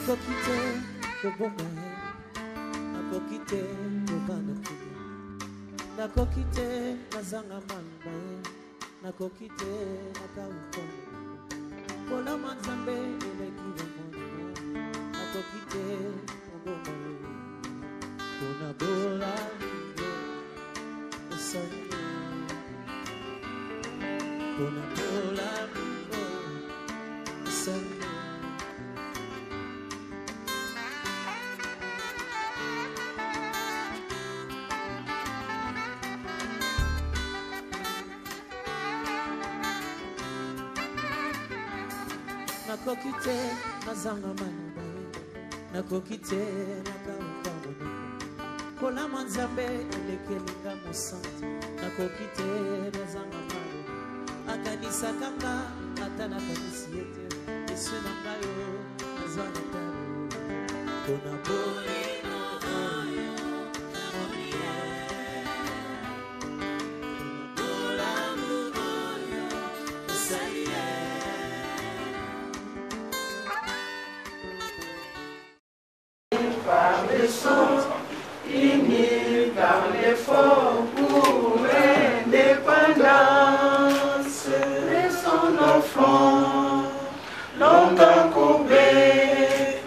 nakoki te koboma ye, nakoki te kobana kuya, nakoki te nazanga mamba ye, nakoki te nakauka kolama nzambe eleki bamona, nakoki te koboma ye mpona bolango esali mpona bolango esali. Nakoki te nazanga manoba ye, nakoki te nakauka monoko kolama nzambe elekelinga mosantu, nakoki te nazanga maloba akanisaka nga ata nakanisi ye te, yesu na ngai yo naza na talo mpona bolingo oyo namoni ye, bolamu oyo osali ye. Par le sang, unis par l'effort pour l'indépendance, laissons nos fronts longtemps courbés,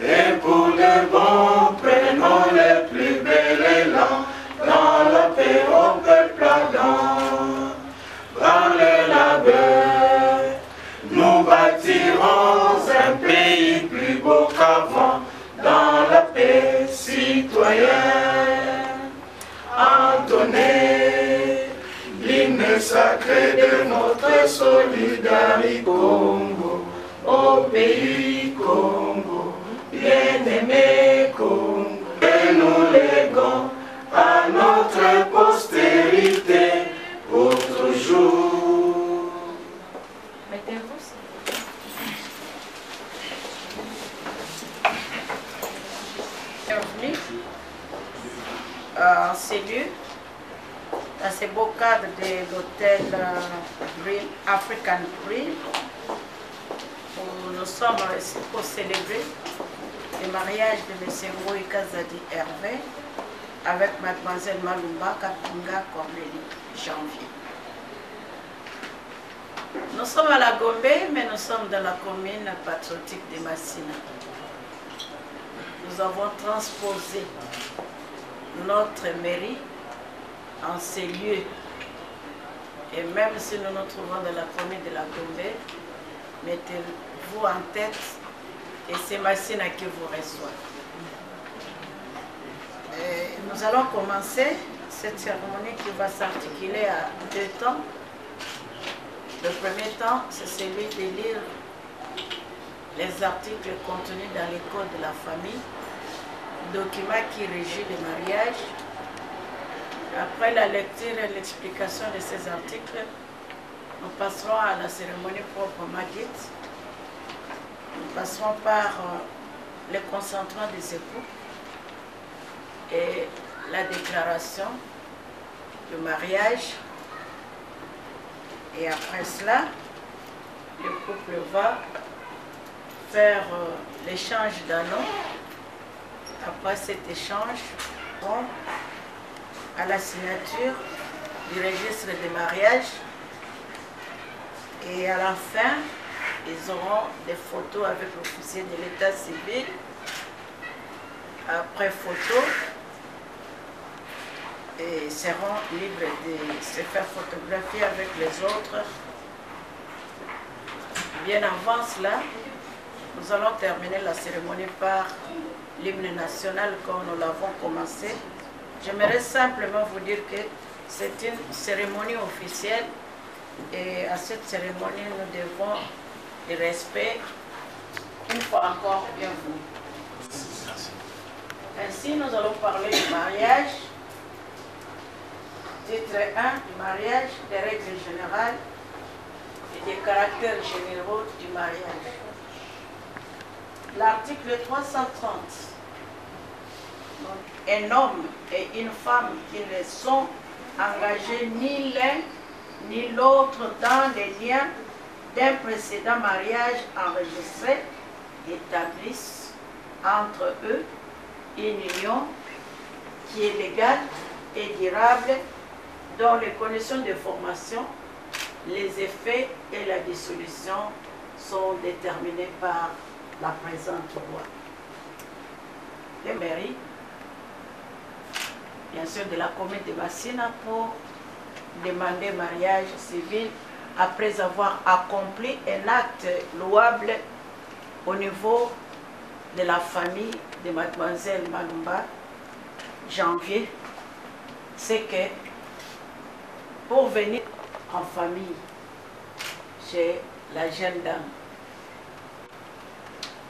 et pour le bon, prenons les plus belles élans, dans la paix au peuple ardent, par le labeur, nous bâtirons un pays plus beau qu'avant, dans la paix citoyenne, entonner l'hymne sacré de notre solidarité Congo, au pays Congo, bien-aimé Congo, et nous léguons à notre postérité pour toujours. Mettez-vous. Bienvenue en ces lieux, dans ces beaux cadres de l'hôtel African Grill, où nous sommes ici pour célébrer le mariage de M. Ngoï Kazadi Hervé avec Mademoiselle Malumba Kapinga Cornélie Janvier. Nous sommes à la Gombe, mais nous sommes dans la commune patriotique de Massina. Nous avons transposé notre mairie en ces lieux. Et même si nous nous trouvons dans la commune de la Gombe, mettez-vous en tête et c'est Massina qui vous reçoit. Et nous allons commencer cette cérémonie qui va s'articuler à 2 temps. Le premier temps, c'est celui de lire les articles contenus dans les codes de la famille, document qui régit le mariage. Après la lecture et l'explication de ces articles, nous passerons à la cérémonie proprement dite. Nous passerons par le consentement des époux et la déclaration du mariage. Et après cela, le couple va faire l'échange d'anneaux. Après cet échange, bon, à la signature du registre de mariage. Et à la fin, ils auront des photos avec l'officier de l'état civil. Après photo, et seront libres de se faire photographier avec les autres. Bien avant cela, nous allons terminer la cérémonie par l'hymne national comme nous l'avons commencé. J'aimerais simplement vous dire que c'est une cérémonie officielle et à cette cérémonie nous devons du respect. Une fois encore, bienvenue. Ainsi, nous allons parler du mariage. Titre 1 du mariage, des règles générales et des caractères généraux du mariage. L'article 330. Un homme et une femme qui ne sont engagés ni l'un ni l'autre dans les liens d'un précédent mariage enregistré établissent entre eux une union qui est légale et durable, dont les conditions de formation, les effets et la dissolution sont déterminés par la présente loi. Les mairies, bien sûr de la commune de Massina, pour demander mariage civil après avoir accompli un acte louable au niveau de la famille de mademoiselle Malumba, janvier, c'est que pour venir en famille chez la jeune dame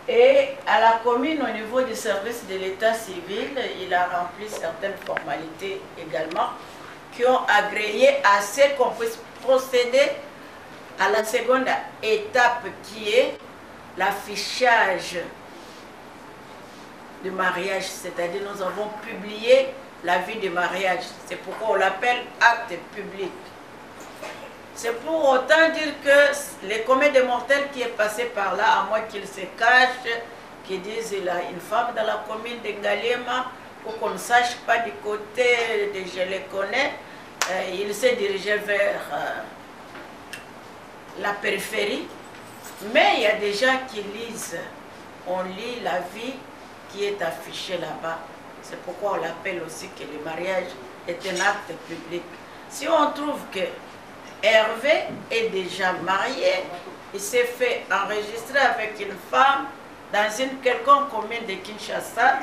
et à la commune au niveau du service de l'état civil, il a rempli certaines formalités également qui ont agréé à ce qu'on puisse procéder à la seconde étape qui est l'affichage du mariage, c'est-à-dire nous avons publié l'avis du mariage. C'est pourquoi on l'appelle acte public. C'est pour autant dire que les communs des mortels qui est passé par là, à moins qu'ils se cachent, qui disent qu'il a une femme dans la commune de Ngaliema, pour qu'on ne sache pas du côté de je les connais, il s'est dirigé vers la périphérie. Mais il y a des gens qui lisent, on lit la vie qui est affichée là-bas. C'est pourquoi on l'appelle aussi que le mariage est un acte public. Si on trouve que Hervé est déjà marié, il s'est fait enregistrer avec une femme dans une quelconque commune de Kinshasa,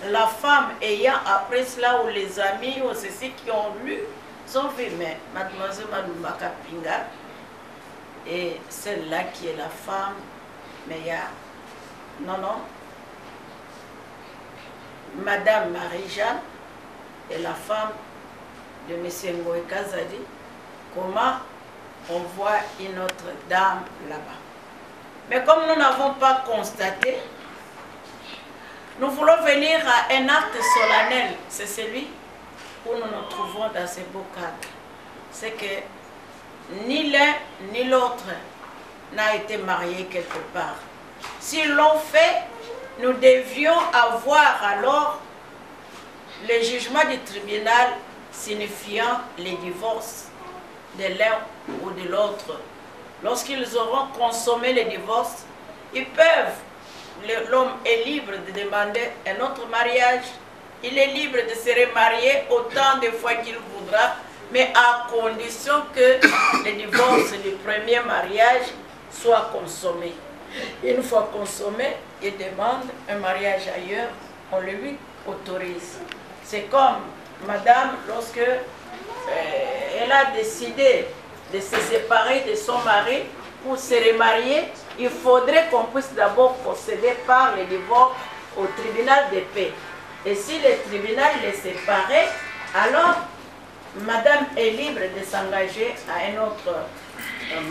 la femme ayant après cela, ou les amis, ou ceux qui ont lu, sont vu, mais mademoiselle Malumba Kapinga, et celle-là qui est la femme, mais il y a, non, Madame Marie-Jeanne est la femme de M. Ngoé Kazadi. Comment on voit une autre dame là-bas. Mais comme nous n'avons pas constaté, nous voulons venir à un acte solennel. C'est celui où nous nous trouvons dans ce beau cadre. C'est que ni l'un ni l'autre n'a été marié quelque part. S'ils l'ont fait, nous devions avoir alors le jugement du tribunal signifiant les divorces de l'un ou de l'autre. Lorsqu'ils auront consommé le divorce, ils peuvent, l'homme est libre de demander un autre mariage, il est libre de se remarier autant de fois qu'il voudra, mais à condition que le divorce du premier mariage soit consommé. Une fois consommé, il demande un mariage ailleurs, on le lui autorise. C'est comme madame, lorsque elle a décidé de se séparer de son mari pour se remarier, il faudrait qu'on puisse d'abord procéder par le divorce au tribunal de paix. Et si le tribunal les séparait, alors madame est libre de s'engager à un autre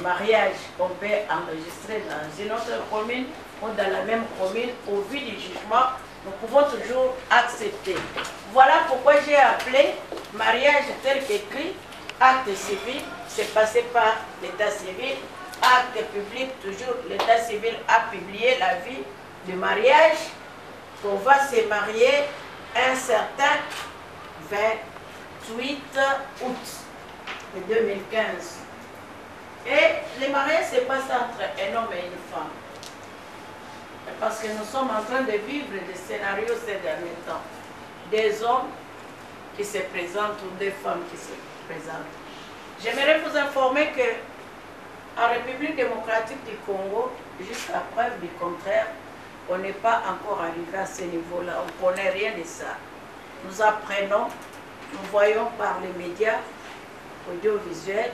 mariage qu'on peut enregistrer dans une autre commune ou dans la même commune. Au vu du jugement, nous pouvons toujours accepter. Voilà pourquoi j'ai appelé mariage tel qu'écrit, acte civil, c'est passé par l'état civil, acte public, toujours l'état civil a publié l'avis du mariage, qu'on va se marier un certain 28 août 2015. Et le mariage se passe entre un homme et une femme. Parce que nous sommes en train de vivre des scénarios ces derniers temps. Des hommes qui se présentent ou des femmes qui se présentent. J'aimerais vous informer que en République démocratique du Congo, jusqu'à preuve du contraire, on n'est pas encore arrivé à ce niveau-là. On ne connaît rien de ça. Nous apprenons, nous voyons par les médias audiovisuels,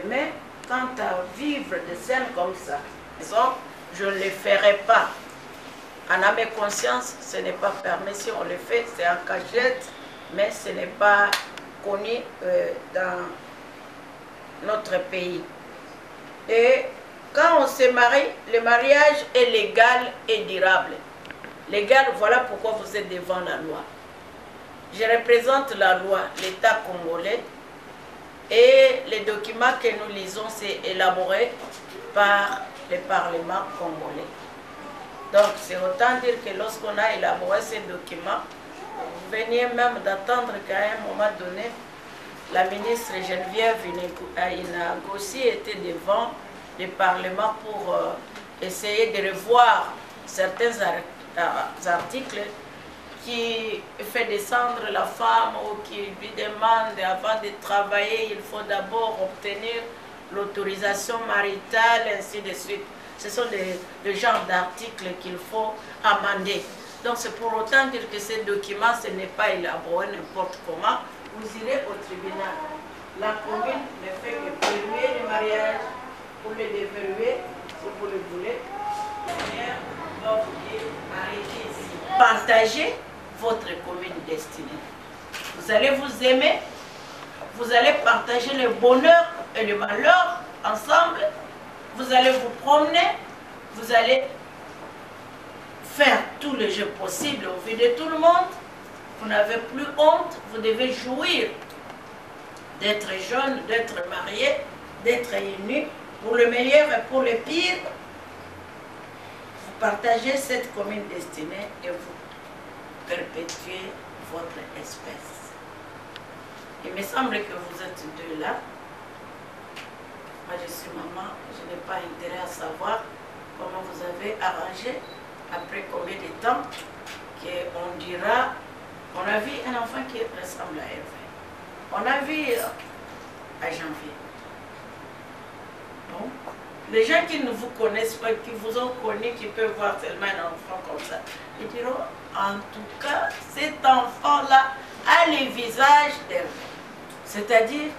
mais quant à vivre des scènes comme ça, je ne les ferai pas. En âme et conscience, ce n'est pas permis. Si on le fait, c'est en cachette, mais ce n'est pas connu dans notre pays. Et quand on se marie, le mariage est légal et durable. Légal, voilà pourquoi vous êtes devant la loi. Je représente la loi, l'État congolais, et les documents que nous lisons, c'est élaboré par le Parlement congolais. Donc, c'est autant dire que lorsqu'on a élaboré ces documents, vous veniez même d'attendre qu'à un moment donné, la ministre Geneviève Inago aussi était devant le Parlement pour essayer de revoir certains articles qui fait descendre la femme ou qui lui demande avant de travailler, il faut d'abord obtenir l'autorisation maritale, ainsi de suite. Ce sont le genre d'articles qu'il faut amender. Donc c'est pour autant dire que ces documents, ce n'est pas élaboré n'importe comment. Vous irez au tribunal. La commune ne fait que verrouiller le mariage pour le déverrouiller, si vous le voulez. Va vous dire, arrêtez ici. Partagez votre commune destinée. Vous allez vous aimer, vous allez partager le bonheur et le malheur ensemble, vous allez vous promener, vous allez faire tout le jeu possible au vu de tout le monde. Vous n'avez plus honte, vous devez jouir d'être jeune, d'être marié, d'être unis, pour le meilleur et pour le pire. Vous partagez cette commune destinée et vous perpétuez votre espèce. Il me semble que vous êtes deux là. Moi je suis maman, je n'ai pas intérêt à savoir comment vous avez arrangé, après combien de temps qu'on dira, on a vu un enfant qui ressemble à Hervé. On a vu à Janvier. Bon. Les gens qui ne vous connaissent pas, qui vous ont connu, qui peuvent voir tellement un enfant comme ça, ils diront, en tout cas, cet enfant-là a le visage d'Hervé. C'est-à-dire,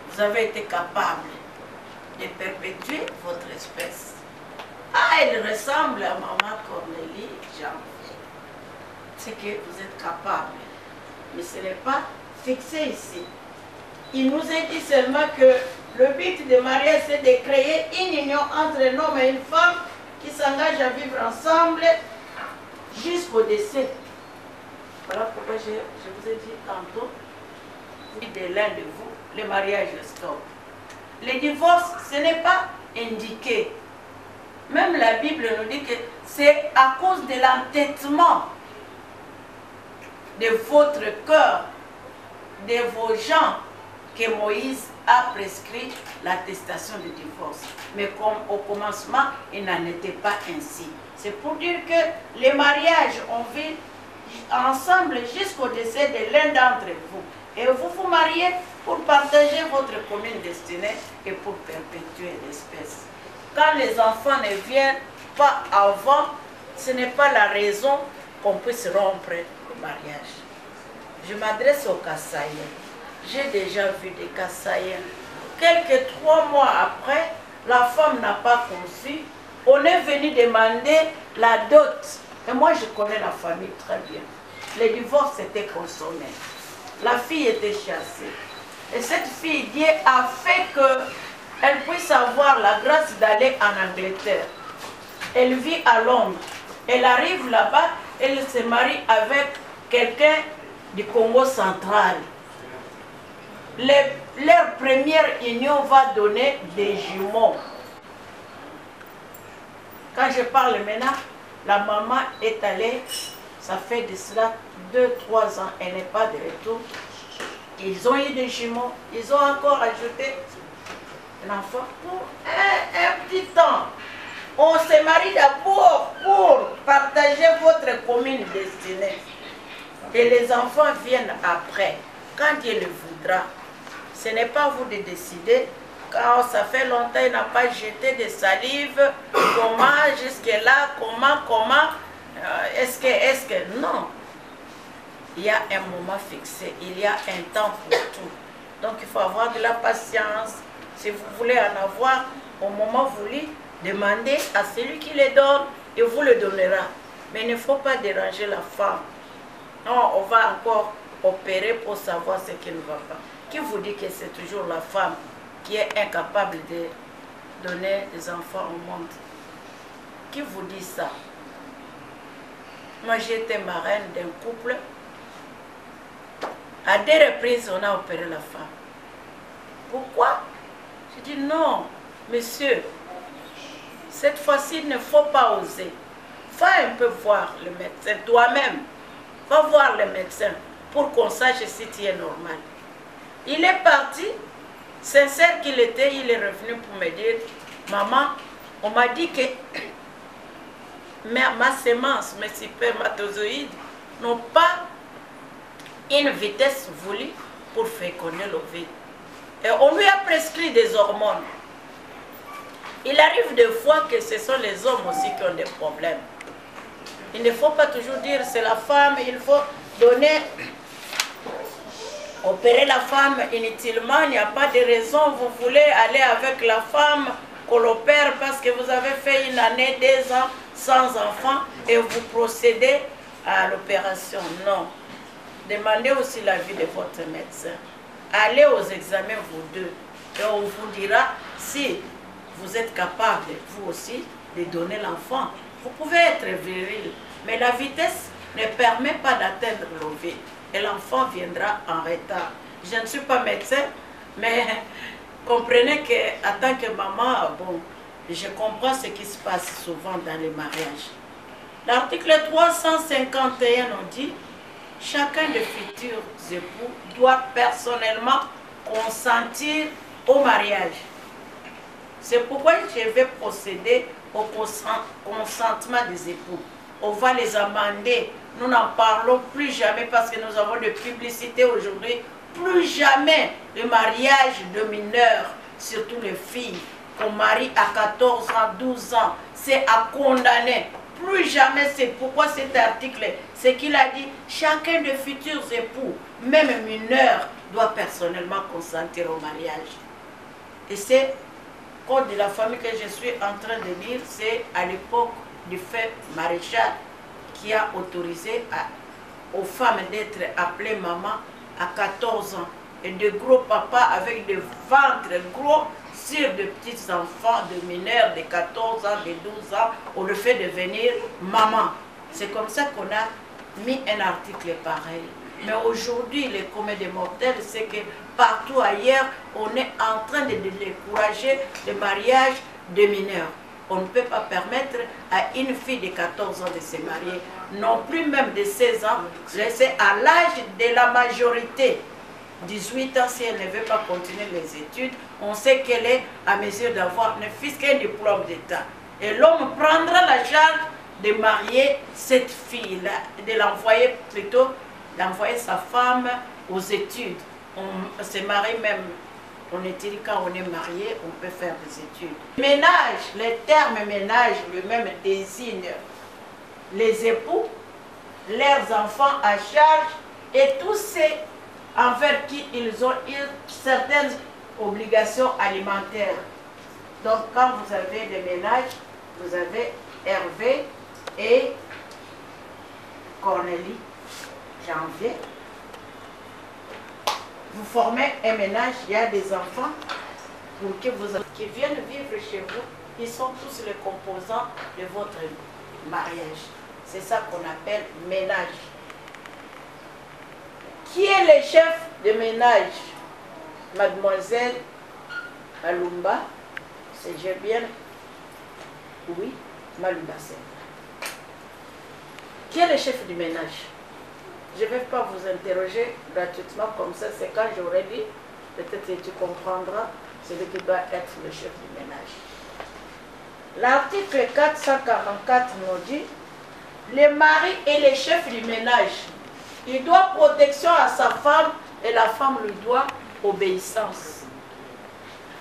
vous avez été capable de perpétuer votre espèce. Ah, elle ressemble à maman Cornélie Janvier. C'est que vous êtes capable. Mais ce n'est pas fixé ici. Il nous est dit seulement que le but de mariage, c'est de créer une union entre un homme et une femme qui s'engagent à vivre ensemble jusqu'au décès. Voilà pourquoi je vous ai dit tantôt, de l'un de vous, le mariage stop. Le divorce, ce n'est pas indiqué. Même la Bible nous dit que c'est à cause de l'entêtement de votre cœur, de vos gens, que Moïse a prescrit l'attestation de divorce. Mais comme au commencement, il n'en était pas ainsi. C'est pour dire que les mariages, on vit ensemble jusqu'au décès de l'un d'entre vous. Et vous vous mariez pour partager votre commune destinée et pour perpétuer l'espèce. Quand les enfants ne viennent pas avant, ce n'est pas la raison qu'on puisse rompre le mariage. Je m'adresse aux Kassaïens. J'ai déjà vu des Kassaïens. Quelques 3 mois après, la femme n'a pas conçu. On est venu demander la dot. Et moi, je connais la famille très bien. Le divorce était consommé. La fille était chassée. Et cette fille, Dieu a fait qu'elle puisse avoir la grâce d'aller en Angleterre. Elle vit à Londres. Elle arrive là-bas, elle se marie avec quelqu'un du Congo central. Leur première union va donner des jumeaux. Quand je parle maintenant, la maman est allée, ça fait de cela 2-3 ans, elle n'est pas de retour. Ils ont eu des jumeaux, ils ont encore ajouté un enfant pour un petit temps. On se marie d'abord pour partager votre commune destinée. Et les enfants viennent après, quand Dieu le voudra. Ce n'est pas vous de décider. Quand ça fait longtemps, il n'a pas jeté de salive. Comment, jusque-là, comment, est-ce que, non. Il y a un moment fixé, il y a un temps pour tout. Donc il faut avoir de la patience. Si vous voulez en avoir, au moment voulu, demandez à celui qui le donne et vous le donnera. Mais il ne faut pas déranger la femme. Non, on va encore opérer pour savoir ce qui ne va pas. Qui vous dit que c'est toujours la femme qui est incapable de donner des enfants au monde? Qui vous dit ça? Moi, j'étais marraine d'un couple. À 2 reprises, on a opéré la femme. Pourquoi? Je dis non, monsieur, cette fois-ci, il ne faut pas oser. Va un peu voir le médecin, toi-même. Va voir le médecin pour qu'on sache si tu es normal. Il est parti, sincère qu'il était, il est revenu pour me dire, maman, on m'a dit que ma sémence, mes spermatozoïdes n'ont pas une vitesse voulue pour féconder l'ovule. Et on lui a prescrit des hormones. Il arrive des fois que ce sont les hommes aussi qui ont des problèmes. Il ne faut pas toujours dire c'est la femme, il faut donner, opérer la femme inutilement, il n'y a pas de raison, vous voulez aller avec la femme qu'on l'opère parce que vous avez fait une année, 2 ans sans enfant et vous procédez à l'opération. Non. Demandez aussi l'avis de votre médecin. Allez aux examens vous deux et on vous dira si vous êtes capable, vous aussi, de donner l'enfant. Vous pouvez être viril, mais la vitesse ne permet pas d'atteindre l'ovule et l'enfant viendra en retard. Je ne suis pas médecin, mais comprenez qu'en tant que maman, bon, je comprends ce qui se passe souvent dans les mariages. L'article 351 nous dit « Chacun des futurs époux doit personnellement consentir au mariage. » C'est pourquoi je vais procéder au consentement des époux. On va les amender. Nous n'en parlons plus jamais parce que nous avons de publicité aujourd'hui. Plus jamais le mariage de mineurs, surtout les filles, qu'on marie à 14 ans, 12 ans, c'est à condamner. Plus jamais, c'est pourquoi cet article, c'est qu'il a dit, chacun des futurs époux, même mineurs, doit personnellement consentir au mariage. Et c'est code de la famille que je suis en train de lire, c'est à l'époque du fait maréchal qui a autorisé aux femmes d'être appelées maman à 14 ans. Et de gros papas avec des ventres gros sur de petits enfants, de mineurs de 14 ans, de 12 ans, on le fait devenir maman. C'est comme ça qu'on a mis un article pareil. Mais aujourd'hui, les communs des mortels, c'est que partout ailleurs, on est en train de décourager le mariage de mineurs. On ne peut pas permettre à une fille de 14 ans de se marier, non plus même de 16 ans, c'est à l'âge de la majorité. 18 ans, si elle ne veut pas continuer les études, on sait qu'elle est à mesure d'avoir ne fût qu'un diplôme d'État. Et l'homme prendra la charge de marier cette fille-là, de l'envoyer plutôt, d'envoyer sa femme aux études. On se marie même, on étudie quand on est marié, on peut faire des études. Ménage, le terme ménage lui-même désigne les époux, leurs enfants à charge et tous ceux envers qui ils ont certaines obligations alimentaires. Donc quand vous avez des ménages, vous avez Hervé et Cornélie, Janvier. Vous formez un ménage, il y a des enfants pour que qui viennent vivre chez vous. Ils sont tous les composants de votre mariage. C'est ça qu'on appelle ménage. Qui est le chef de ménage? Mademoiselle Malumba, c'est bien. Oui, Malumba, c'est. Qui est le chef du ménage? Je ne vais pas vous interroger gratuitement comme ça, c'est quand j'aurai dit, peut-être que tu comprendras celui qui doit être le chef du ménage. L'article 444 nous dit, le mari est le chef du ménage. Il doit protection à sa femme et la femme lui doit obéissance.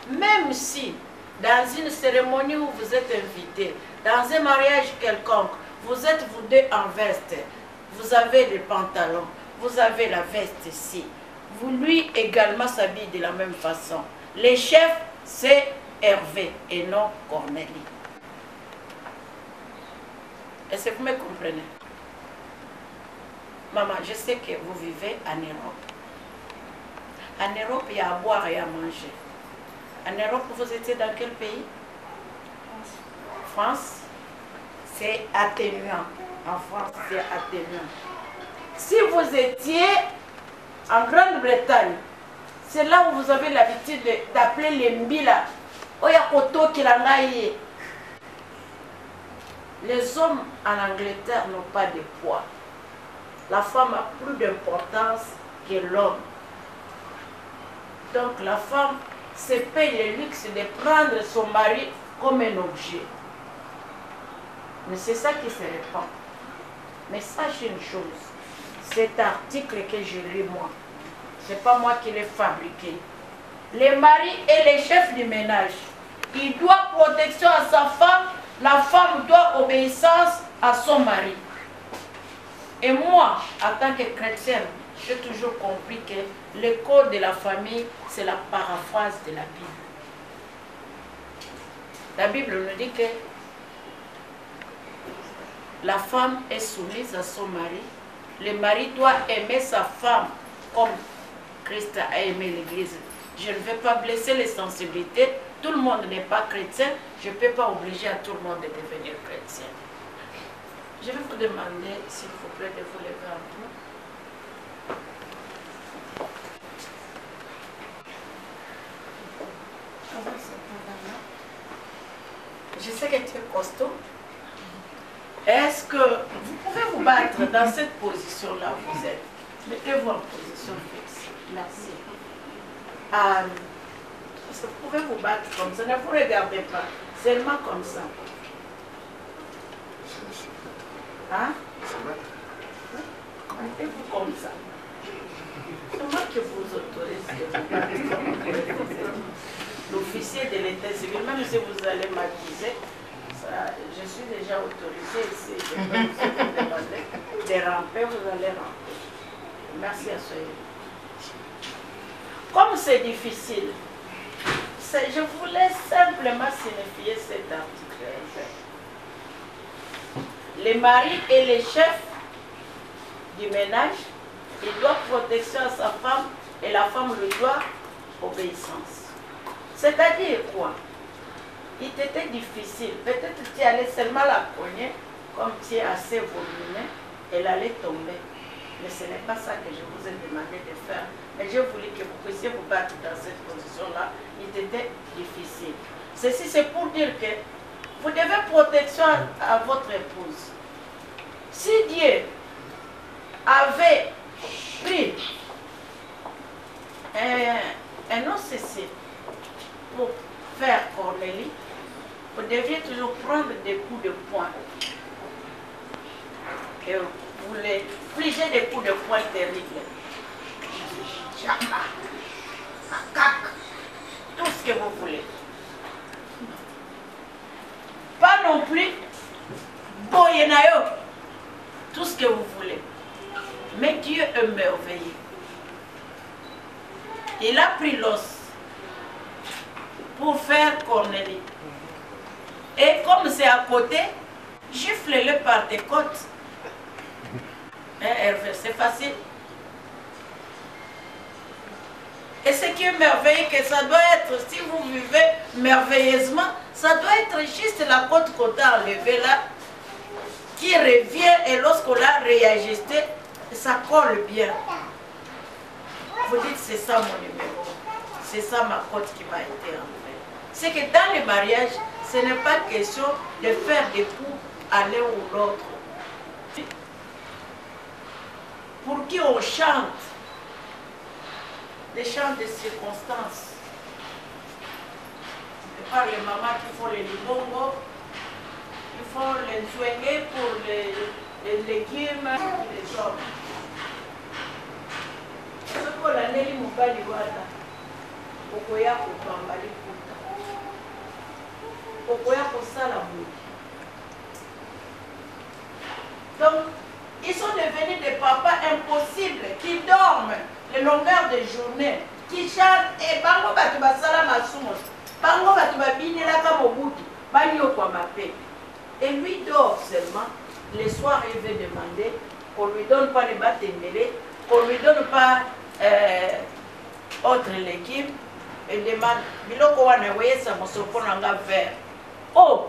Même si, dans une cérémonie où vous êtes invité, dans un mariage quelconque, vous êtes vous deux en veste, vous avez les pantalons, vous avez la veste ici, vous lui également s'habille de la même façon. Le chef, c'est Hervé et non Cornélie. Est-ce que vous me comprenez? Maman, je sais que vous vivez en Europe. En Europe, il y a à boire et à manger. En Europe, vous étiez dans quel pays? France. C'est atténuant. En France, c'est atténuant. Si vous étiez en Grande-Bretagne, c'est là où vous avez l'habitude d'appeler les mbila. Oya koto kilangaye. Les hommes en Angleterre n'ont pas de poids. La femme a plus d'importance que l'homme. Donc la femme se paye le luxe de prendre son mari comme un objet. Mais c'est ça qui se répand. Mais sache une chose, cet article que je lis moi, c'est pas moi qui l'ai fabriqué. Le mari est le chef du ménage. Il doit protection à sa femme, la femme doit obéissance à son mari. Et moi, en tant que chrétienne, j'ai toujours compris que le code de la famille, c'est la paraphrase de la Bible. La Bible nous dit que la femme est soumise à son mari. Le mari doit aimer sa femme comme Christ a aimé l'Église. Je ne vais pas blesser les sensibilités. Tout le monde n'est pas chrétien. Je ne peux pas obliger à tout le monde de devenir chrétien. Je vais vous demander, s'il vous plaît, de vous lever un peu. Je sais que tu es costaud. Est-ce que vous pouvez vous battre dans cette position-là où vous êtes? Mettez-vous en position fixe. Merci. Vous pouvez vous battre comme ça. Ne vous regardez pas. Seulement comme ça. Hein? Mettez-vous comme ça. C'est moi qui vous autorise de vous battre. L'officier de l'état civil, même si vous allez m'accuser, je suis déjà autorisée ici. Je peux vous demander de ramper, vous allez ramper. Merci à ceux. Comme c'est difficile, je voulais simplement signifier cet article. Le mari est le chef du ménage, il doit protection à sa femme et la femme lui doit obéissance. C'est-à-dire quoi? Il t'était difficile. Peut-être tu allais seulement la cogner, comme tu es assez volumineux, elle allait tomber. Mais ce n'est pas ça que je vous ai demandé de faire. Mais j'ai voulu que vous puissiez vous battre dans cette position-là. Il t'était difficile. Ceci, c'est pour dire que vous devez protection à votre épouse. Si Dieu avait pris un OCC pour faire Cornélie, vous deviez toujours prendre des coups de poing. Et vous les infligez des coups de poing terribles. Chamba, macaque, tout ce que vous voulez. Pas non plus boyenayo, tout ce que vous voulez. Mais Dieu est merveilleux. Il a pris l'os pour faire Cornélie. Et comme c'est à côté, gifle-le par tes côtes. Hein, Hervé, c'est facile. Et ce qui est merveilleux, que ça doit être, si vous vivez merveilleusement, ça doit être juste la côte qu'on a enlevée là, qui revient et lorsqu'on l'a réajusté, ça colle bien. Vous dites, c'est ça mon numéro, c'est ça ma côte qui m'a été enlevée. C'est que dans le mariage, ce n'est pas question de faire des coups à l'un ou l'autre. Pour qui on chante des chants de circonstances. Je parle les mamans qui font les libongos, qui font les nzwenge pour les légumes, les hommes. Ce qu'on a dit, Moubali Wata, Okoya Kopambali Kuta, Okoya Kosalamou. Donc, ils sont devenus des papas impossibles, qui dorment les longueurs de journée, qui chantent et bango batu basala masumos, bango batu babini la kamobutu, banyo kwa mape. Et lui dort seulement. Les soirs, il veut demander qu'on lui donne pas les batembele, qu'on lui donne pas autre légumes. Il demande, biloko wana weye sa mosopo nanga vert. Oh,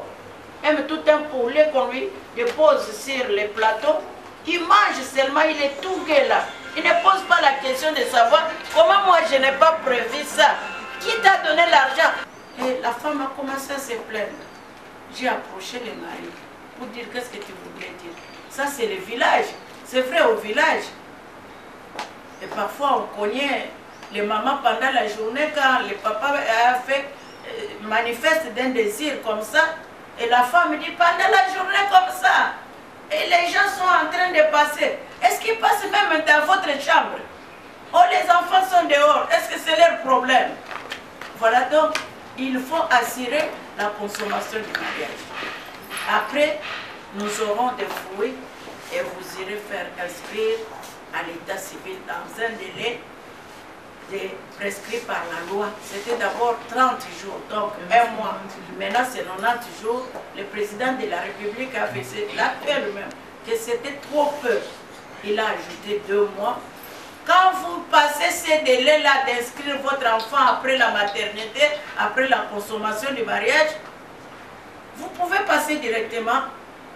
même tout un poulet qu'on lui dépose sur les plateaux. Il mange seulement, il est tout gai là. Il ne pose pas la question de savoir comment moi je n'ai pas prévu ça. Qui t'a donné l'argent? Et la femme a commencé à se plaindre. J'ai approché le mari. pour dire qu'est-ce que tu voulais dire. Ça, c'est le village. C'est vrai au village. Et parfois, on connaît les mamans pendant la journée quand le papa a fait manifeste d'un désir comme ça. Et la femme dit pendant la journée comme ça. Et les gens sont en train de passer. Est-ce qu'ils passent même dans votre chambre? Oh, les enfants sont dehors. Est-ce que c'est leur problème? Voilà donc, il faut assurer la consommation du mariage. Après, nous aurons des fruits et vous irez faire inscrire à l'état civil dans un délai prescrit par la loi. C'était d'abord 30 jours, donc un mois. Maintenant, c'est 90 jours. Le président de la République a fait lui-même que c'était trop peu. Il a ajouté 2 mois. Quand vous passez ces délais-là d'inscrire votre enfant après la maternité, après la consommation du mariage, vous pouvez passer directement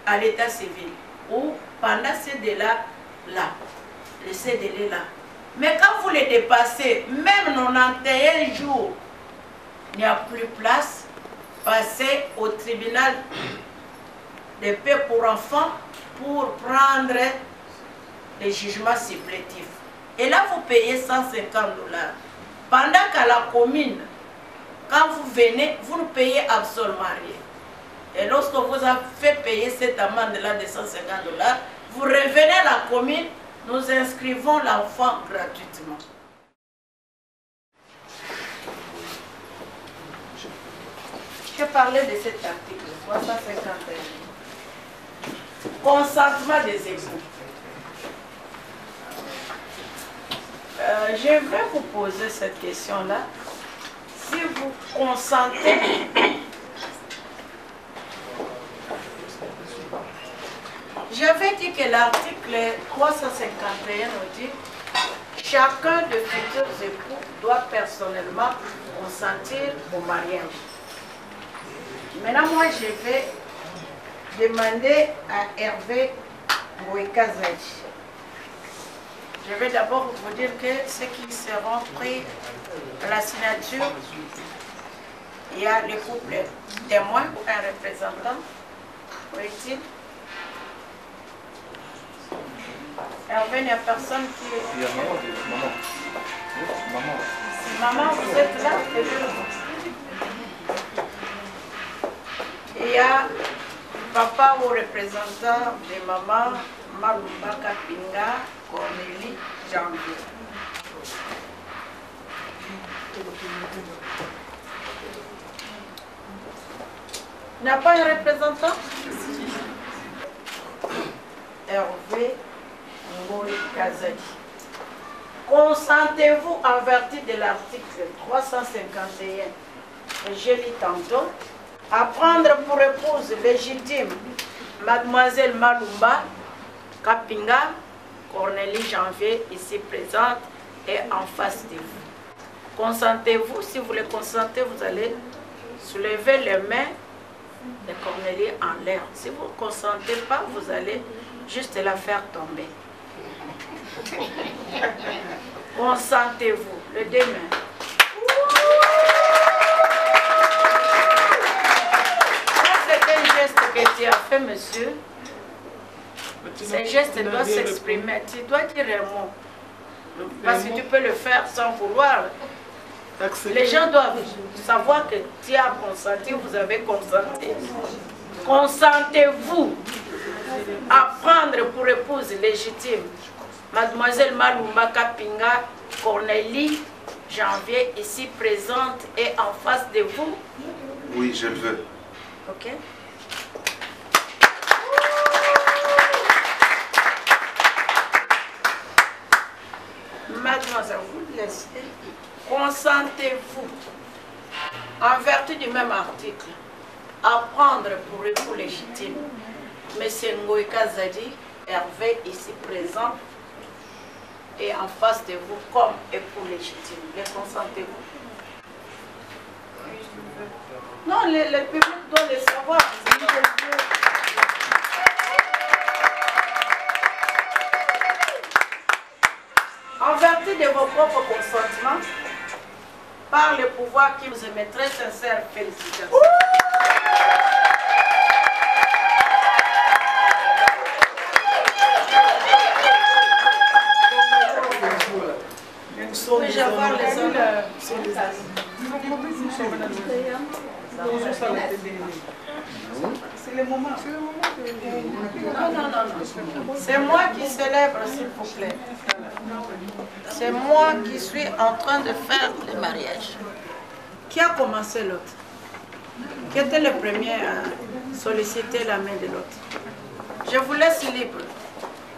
à l'état civil ou pendant ces délais-là, ces délais-là. Mais quand vous les dépassez, même 91 jours, il n'y a plus place, passez au tribunal de paix pour enfants pour prendre les jugements supplétifs. Et là, vous payez 150 $. Pendant qu'à la commune, quand vous venez, vous ne payez absolument rien. Et lorsque vous avez fait payer cette amende-là de 150 $, vous revenez à la commune, nous inscrivons l'enfant gratuitement. Je parlais de cet article 351. Consentement des époux. J'aimerais vous poser cette question-là. Si vous consentez, j'avais dit que l'article 351 nous dit chacun des futurs époux doit personnellement consentir au mariage. Maintenant, moi, je vais demander à Hervé Ngouekazadi. Je vais d'abord vous dire que ceux qui seront pris à la signature, il y a les couples témoins ou un représentant. Où est-il? Hervé, il n'y a personne qui est... Il y a maman. Maman, vous êtes là? Il y a papa ou représentant de maman, Malumba Kapinga, Cornélie, Janvier. Il n'y a pas un représentant? Hervé Ngouekazadi. Consentez-vous en vertu de l'article 351, je lis tantôt, à prendre pour épouse légitime Mademoiselle Malumba Kapinga, Cornélie Janvier, ici présente et en face de vous. Consentez-vous? Si vous le consentez, vous allez soulever les mains de Cornélie en l'air. Si vous ne consentez pas, vous allez juste la faire tomber. Consentez-vous? Le deux mains. C'est un geste que tu as fait, monsieur. Ce geste doit s'exprimer. Tu dois dire un mot. Parce que tu peux le faire sans vouloir. Les gens doivent savoir que tu as consenti, vous avez consenti. Consentez-vous à prendre pour épouse légitime Mademoiselle Malumba Kapinga, Cornélie Janvier, ici présente et en face de vous? Oui, je le veux. Ok. Mademoiselle, vous laissez. Consentez-vous, en vertu du même article, à prendre pour époux légitime M. Ngouekazadi, Hervé, ici présent, et en face de vous comme époux légitime? Le consentez-vous? Non, le public doit le savoir. En vertu de vos propres consentements, par le pouvoir qui vous émet, très sincères félicitations. C'est le moment. Non. C'est moi qui célèbre, s'il vous plaît. C'est moi qui suis en train de faire le mariage. Qui a commencé l'autre? Qui était le premier à solliciter la main de l'autre? Je vous laisse libre.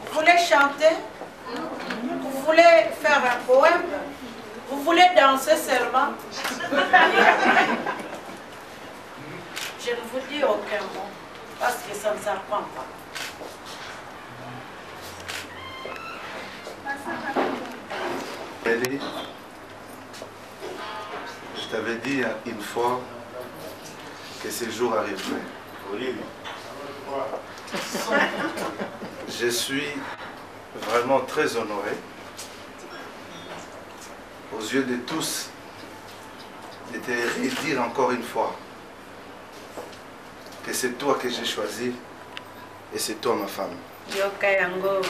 Vous voulez chanter? Vous voulez faire un poème? Vous voulez danser seulement? Je ne vous dis aucun mot, parce que ça ne s'apprend pas. Elie, je t'avais dit une fois que ce jour arriverait. Oui. Je suis vraiment très honoré aux yeux de tous de te redire encore une fois que c'est toi que j'ai choisi et c'est toi ma femme. Yokayango.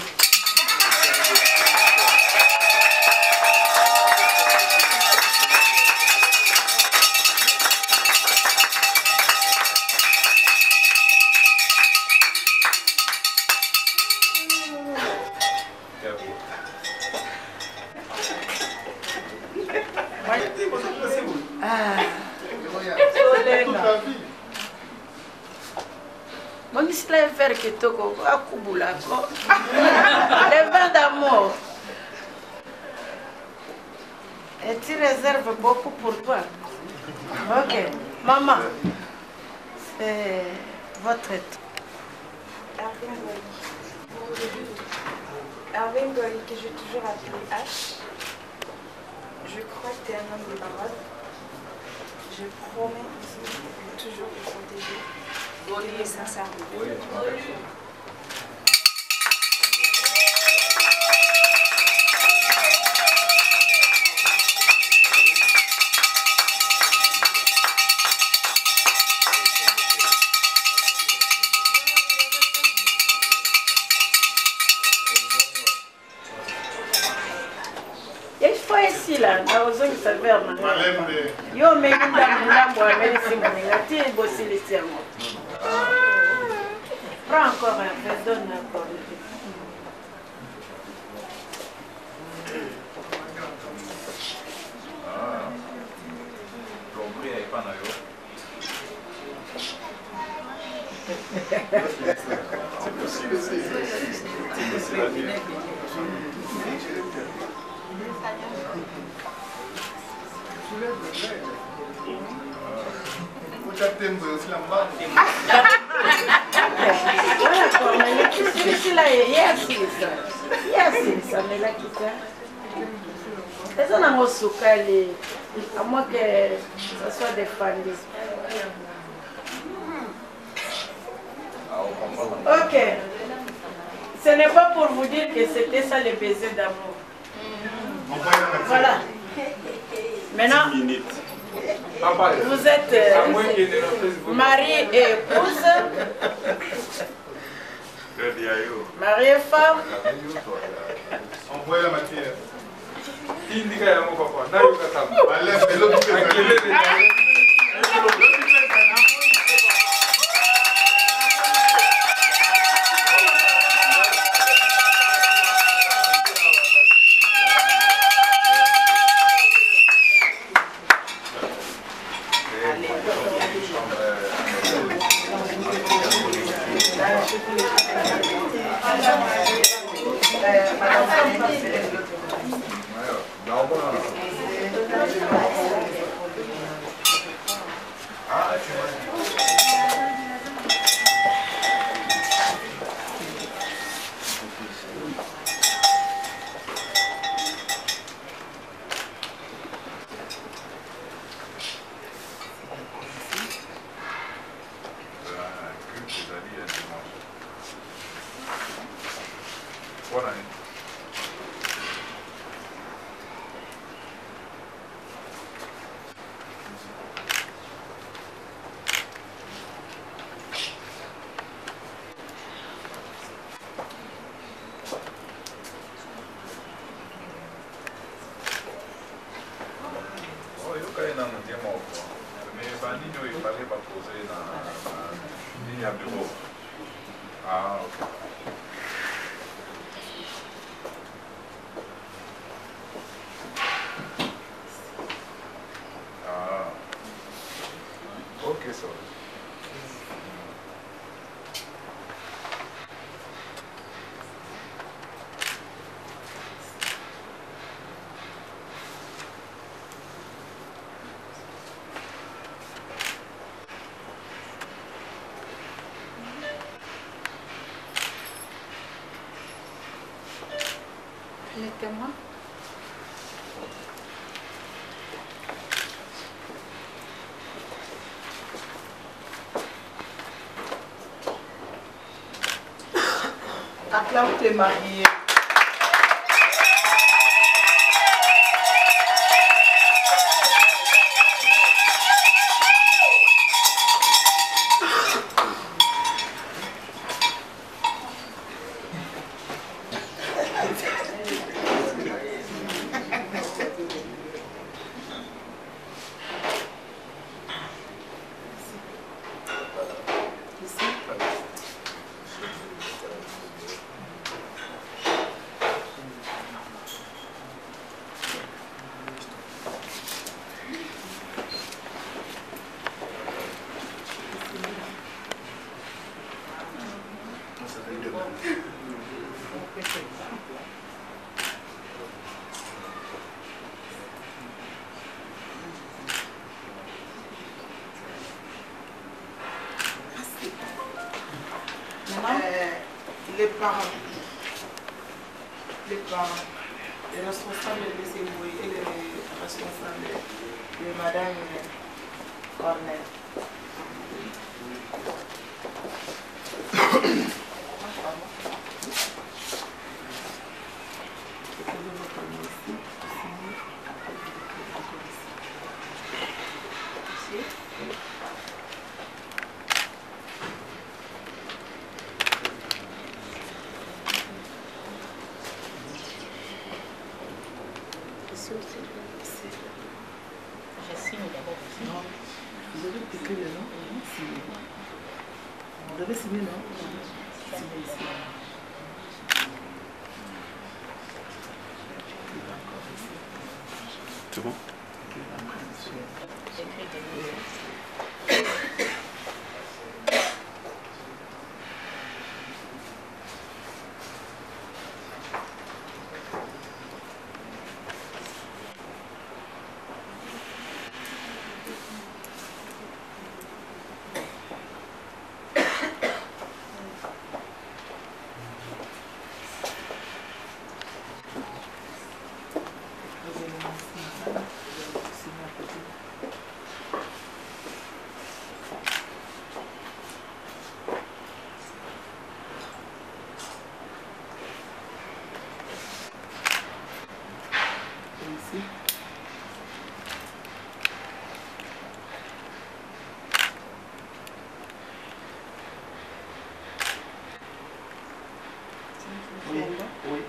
Le vin d'amour. Et tu réserves beaucoup pour toi. Ok. Maman, c'est votre tour. Arvin Goy, que j'ai toujours appelé H. Je crois que tu es un homme de parole. Je promets toujours de protéger. Et sincèrement. Là, yo me prends encore un peu, donne encore. À moins que ça soit défendu. Ok. Ce n'est pas pour vous dire que c'était ça le baiser d'amour. Voilà. Maintenant, vous êtes mari et épouse. Mari et femme. Envoyez la matière. y a bureau. Ah, ok. Ah. Ok, ça va. Les témoins. Acclame tes mariés. Les parents, les responsables de Zemboué et les responsables de Madame Cornel. Je signe d'abord. Non. Vous avez écrit le nom? Signé. Vous avez signé, non? Signé ici. C'est bon? J'écris des mots. Oui. Oui.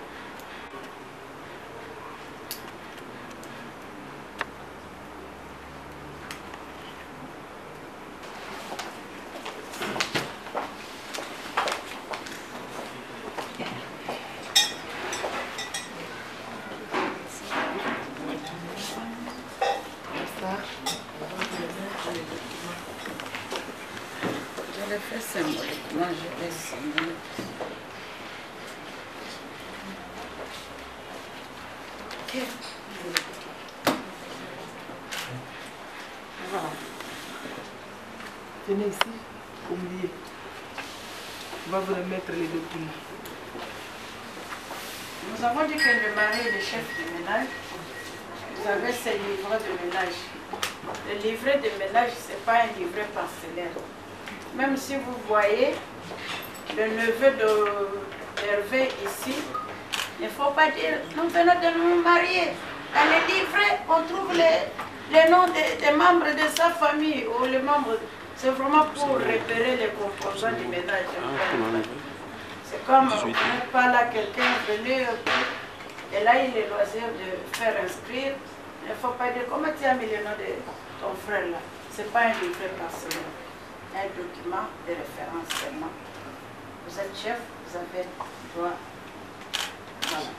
Je l'ai fait symboliquement, je l'ai signé. Voilà. Tenez ici, oubliez. On va vous remettre les documents. Nous avons dit que le mari est le chef de ménage. Vous avez ces livrets de ménage. Le livret de ménage, ce n'est pas un livret parcellaire. Même si vous voyez le neveu d'Hervé ici, il ne faut pas dire nous venons de nous marier. Dans les livrets, on trouve les noms des membres de sa famille ou les membres. C'est vraiment pour repérer les composants du ménage. C'est comme on n'est pas là quelqu'un venu et là il est loisir de faire inscrire. Il ne faut pas dire comment tu as mis le nom de ton frère là. Ce n'est pas un livret parcellaire. un document de référence seulement. Vous êtes chef, vous avez droit. Voilà.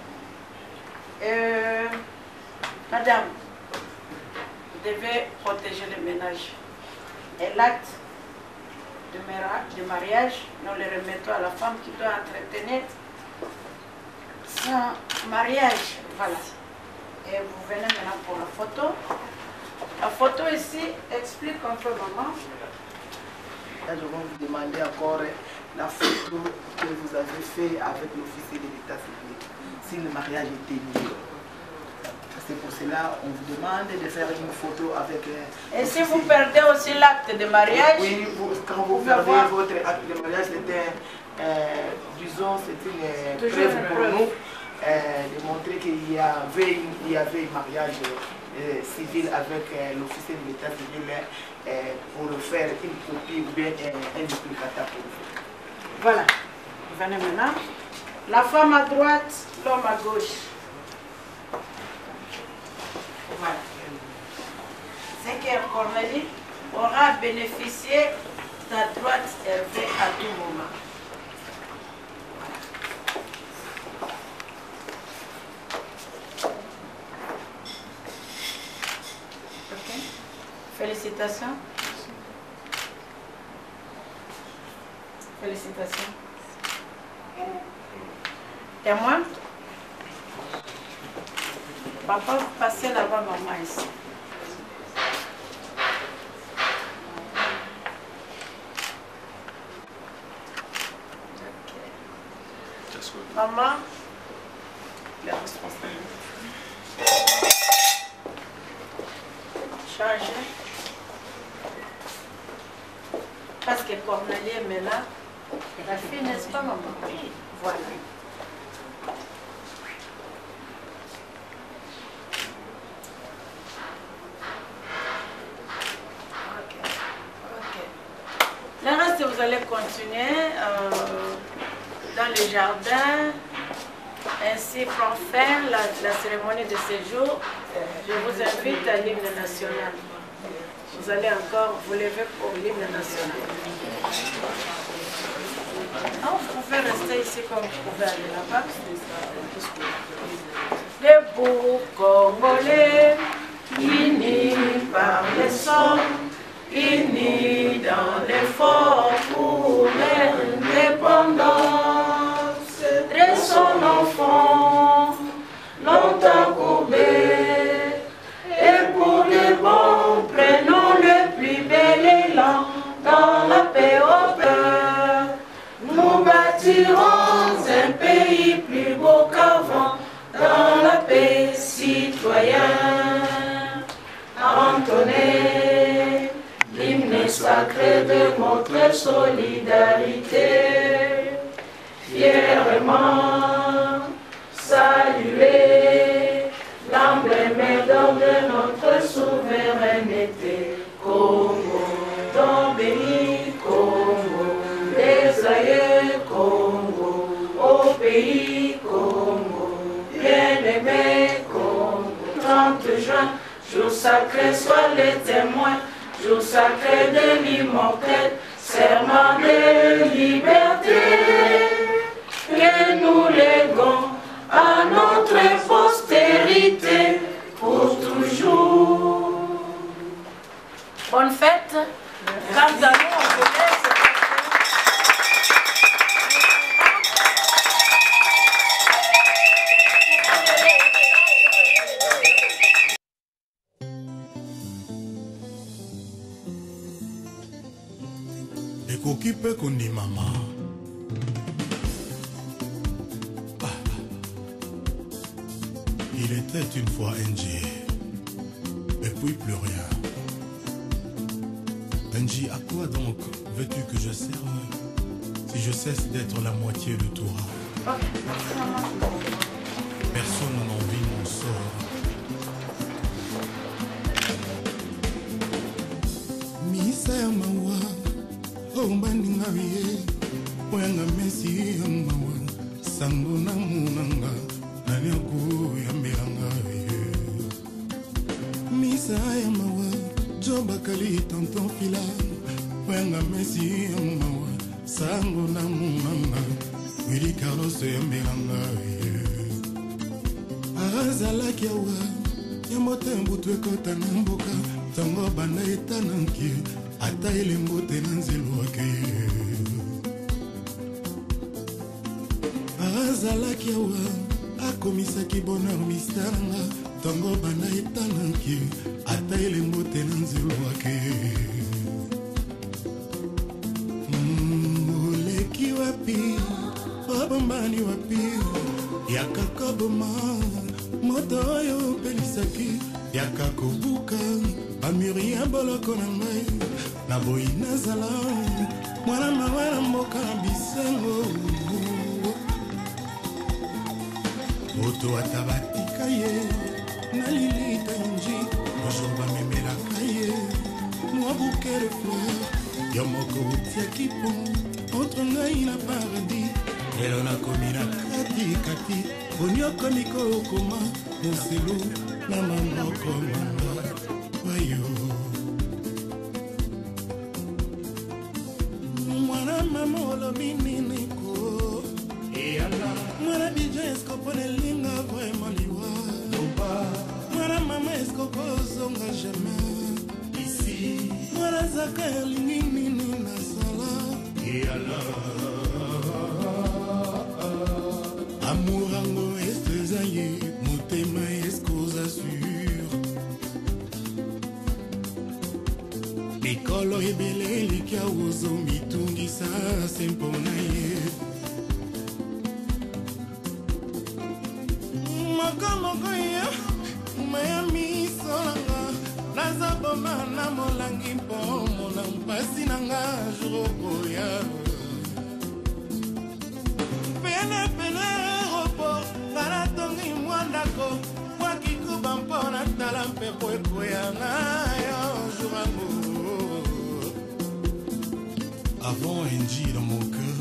Madame, vous devez protéger le ménage. Et l'acte de mariage, nous le remettons à la femme qui doit entretenir son mariage. Voilà. Et vous venez maintenant pour la photo. La photo ici explique un peu, maman. Là, je vais vous demander encore la photo que vous avez fait avec l'officier de l'état civil, si le mariage était libre. C'est pour cela qu'on vous demande de faire une photo avec... Et si vous perdez aussi l'acte de mariage? Oui, quand vous perdez votre acte de mariage, disons, c'est une preuve pour nous de montrer qu'il y avait un mariage civil avec l'officier de l'état civil pour faire une copie ou bien un duplicata pour vous. Voilà. Venez maintenant. La femme à droite, l'homme à gauche. Voilà. C'est que Cornélie aura bénéficié de la droite Hervé à tout moment. Ok. Félicitations. Félicitations. Témoin. Papa, passez là-bas, maman, ici. Maman, les responsabilités. Changer. Parce que Cornélie est là. La fille, n'est-ce pas, maman? Oui. Voilà. Le reste, vous allez continuer dans le jardin. Ainsi prend fin la cérémonie de séjour. Je vous invite à l'hymne national. Vous allez encore vous lever pour l'hymne national. Non, vous pouvez rester ici comme vous pouvez aller là-bas. Debout Congolais, unis par les sons, unis dans l'effort pour l'indépendance. Dressons nos fronts, longtemps courbés, et pour les bons, prenons le plus bel élan dans la paix au cœur. Nous bâtirons un pays plus beau qu'avant, dans la paix citoyenne. Entonnez l'hymne sacré de notre solidarité. Fièrement saluer l'emblème d'or de notre souveraineté. Congo, ton béni, Congo, des aïeux, Congo, au pays, Congo, bien-aimé, Congo. 30 juin, jour sacré, sois les témoins, jour sacré de l'immortel, serment de liberté, que nous léguons à notre postérité pour toujours. Bonne fête. Quant à nous, on vous laisse. Ekokipe kondi mama. Il était une fois NG, et puis plus rien. NG, à quoi donc veux-tu que je serve si je cesse d'être la moitié de toi? Personne n'en vit mon sort. Misa ya mawa, ombandi ngabiye, oyanga mesi ya mawa, sango na munanga. Misa ya mawa, Joba Kali tonton fila, wenga Messi mawa sango na mama Willy Carlos yambelanga azalaki awa ya motembu twekota na mboka tango banda etananki ata elembo te na nzelo ake azalaki awa akomisaki bonheur mistaranga tango banda etananki ata elembo te na nzelo ake oleki wapi obombani wapi yakakoboma moto oyo opelisaki yakakobuka bamuri ya boloko na ngai na boyi nazala mwana mawa na mboka na bisengo moto ata batika ye na lilita nji ojo bamemelaka ye mwa bouquet de fleur yo moko otiaki pon entre ngai na paradis lelo nakomi na katikati onyokomi kokoma moselu na maboko manga wayo mwana mama olobi niniko mwana bija esko pone linga vraiment liwa mwana mama esko kozonga jamais ici mwana zaka elingi nini nasala amour estezaye motema eskoza sur mikolo ebele eliki awozo mitungisa se mpona ye mokomoko ya maya misolanga naza boma na molangi mpo mona mpasi nanga jurokoya pene aéroport ngana tongi mwandako wakikuba mpona tala mpe kwekweyanga yo jurango. Avant NJ dans mon cœur,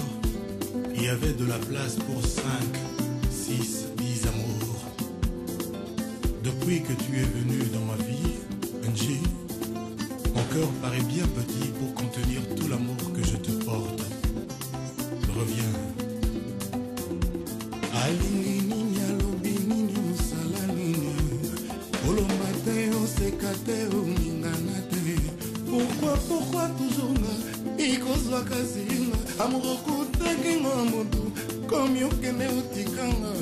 il y avait de la place pour 5, 6, 10 amours. Depuis que tu es venu dans ma vie, NJ, mon cœur paraît bien petit pour contenir tout l'amour que je te porte. Reviens. Alingi nini alobi nini osala nini olomba te oseka te oningana te pourquoi toujours nga ikozwa kasinga amour okutaki nga motu komi okende otikanga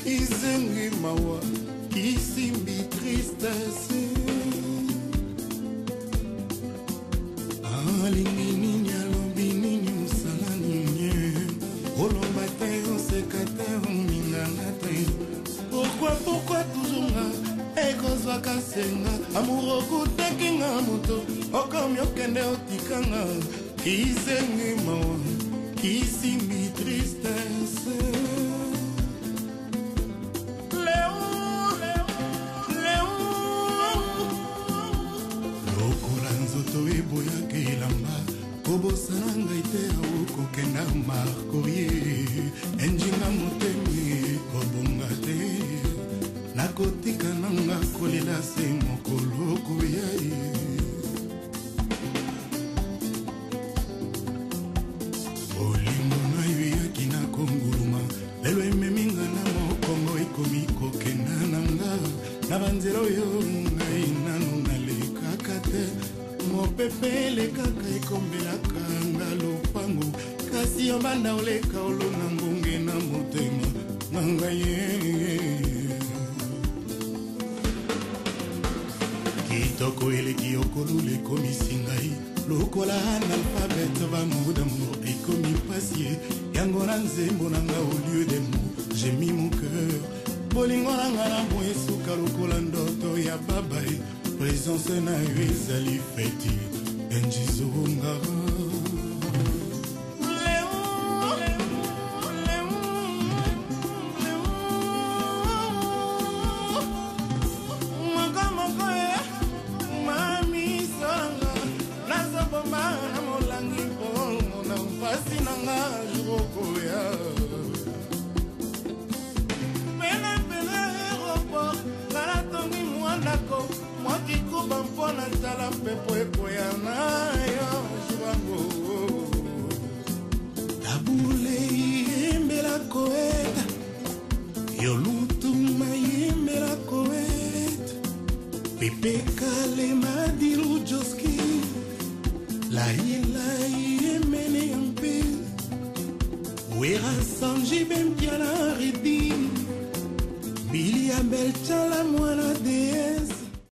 izengi mawa isimbi tristesse alingi nini alobi nini osala nini olomba te oseka te oningana te pourquoi toujours nga ekozwa kasenga amour okutaki nga moto okomi okende otikanga kizengi mawa kisimbi tristesse lokola nzoto eboyaka elamba kobosana ngai te okokenda markorie enjinga motemi kobonga te nakotika nanga kolela se mokolo koya ye olingo na yo eyaki na konguluma lelo ememinga na mokongo ekomi kokenda nanga na banzela oyo ngai nanu nalekaka te mopepe elekaka ekombelaka nga lopango kasi yo banda oleka olona ngonge na motema na ngai kitoko eleki okolula ekomisi ngai lokola analphabete bamudamour ekomi pasie yango na nzembo na nga au lieu de mots j'ai mis mon cœur bolingo na nga na mbo esuka lokola ndoto ya babai présence na yo ezali feti enjizonga Mpona tala mpepo ekoya na yo jurango Epekale madilu joski lai emene yampe Wera sanji bem piana redi Bilia belchala mwana DS